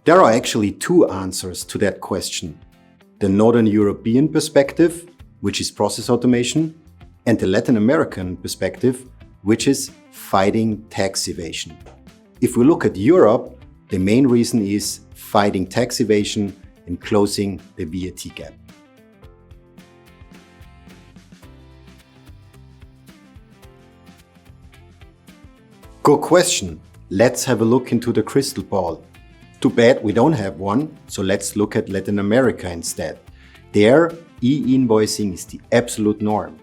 There are actually two answers to that question. The Northern European perspective, which is process automation, and the Latin American perspective, which is fighting tax evasion. If we look at Europe, the main reason is fighting tax evasion and closing the VAT gap. Good question. Let's have a look into the crystal ball. Too bad we don't have one, so let's look at Latin America instead. There, e-invoicing is the absolute norm.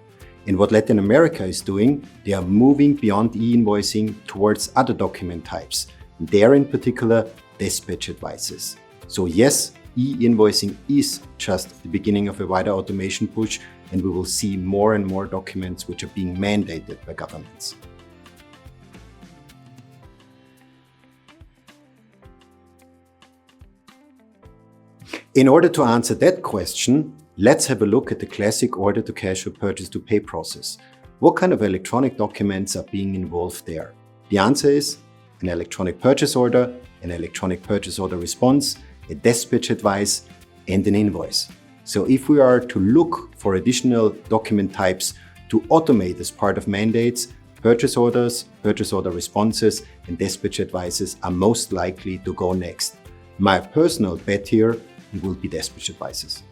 And what Latin America is doing, they are moving beyond e-invoicing towards other document types. And there in particular, dispatch advices. So yes, e-invoicing is just the beginning of a wider automation push, and we will see more and more documents which are being mandated by governments. In order to answer that question, let's have a look at the classic order-to-cash or purchase-to-pay process. What kind of electronic documents are being involved there? The answer is an electronic purchase order, an electronic purchase order response, a dispatch advice, and an invoice. So if we are to look for additional document types to automate as part of mandates, purchase orders, purchase order responses, and dispatch advices are most likely to go next. My personal bet here will be dispatch advices.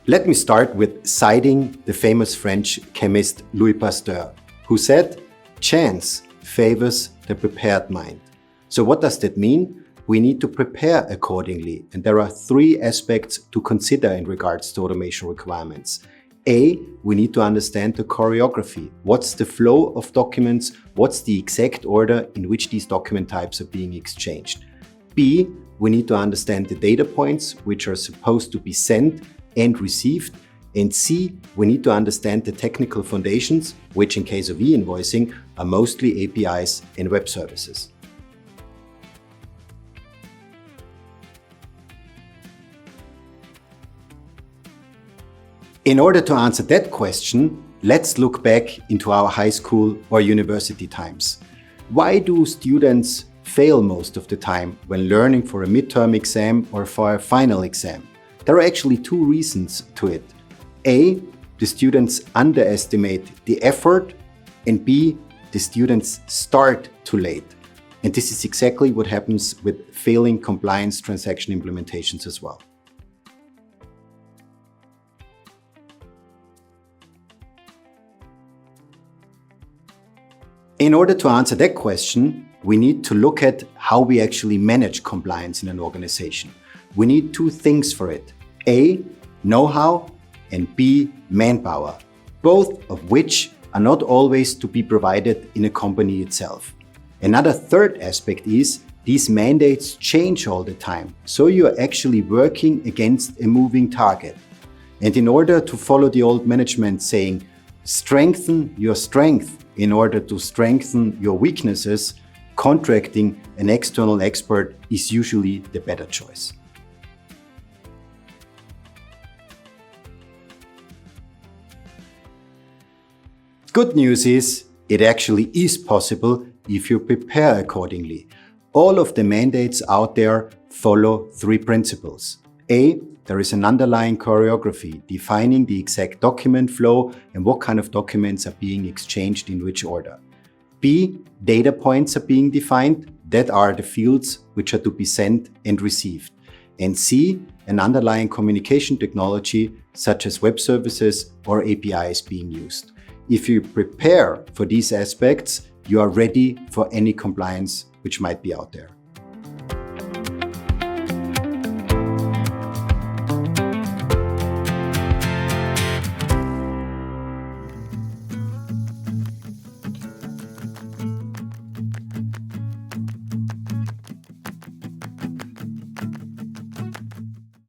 Let me start with citing the famous French chemist Louis Pasteur, who said, "Chance favors the prepared mind." So what does that mean? We need to prepare accordingly, and there are three aspects to consider in regards to automation requirements. A, we need to understand the choreography. What's the flow of documents? What's the exact order in which these document types are being exchanged? B, we need to understand the data points which are supposed to be sent and received. And C, we need to understand the technical foundations, which in case of e-invoicing are mostly APIs and web services. In order to answer that question, let's look back into our high school or university times. Why do students fail most of the time when learning for a midterm exam or for a final exam? There are actually two reasons to it. A, the students underestimate the effort, and B, the students start too late. And this is exactly what happens with failing compliance transaction implementations as well. In order to answer that question, we need to look at how we actually manage compliance in an organization. We need two things for it. A, know-how, and B, manpower, both of which are not always to be provided in a company itself. Another third aspect is these mandates change all the time, so you are actually working against a moving target. And in order to follow the old management saying, strengthen your strength in order to strengthen your weaknesses, contracting an external expert is usually the better choice. Good news is, it actually is possible if you prepare accordingly. All of the mandates out there follow three principles. A, there is an underlying choreography defining the exact document flow and what kind of documents are being exchanged in which order. B, data points are being defined, that are the fields which are to be sent and received. And C, an underlying communication technology such as web services or APIs being used. If you prepare for these aspects, you are ready for any compliance which might be out there.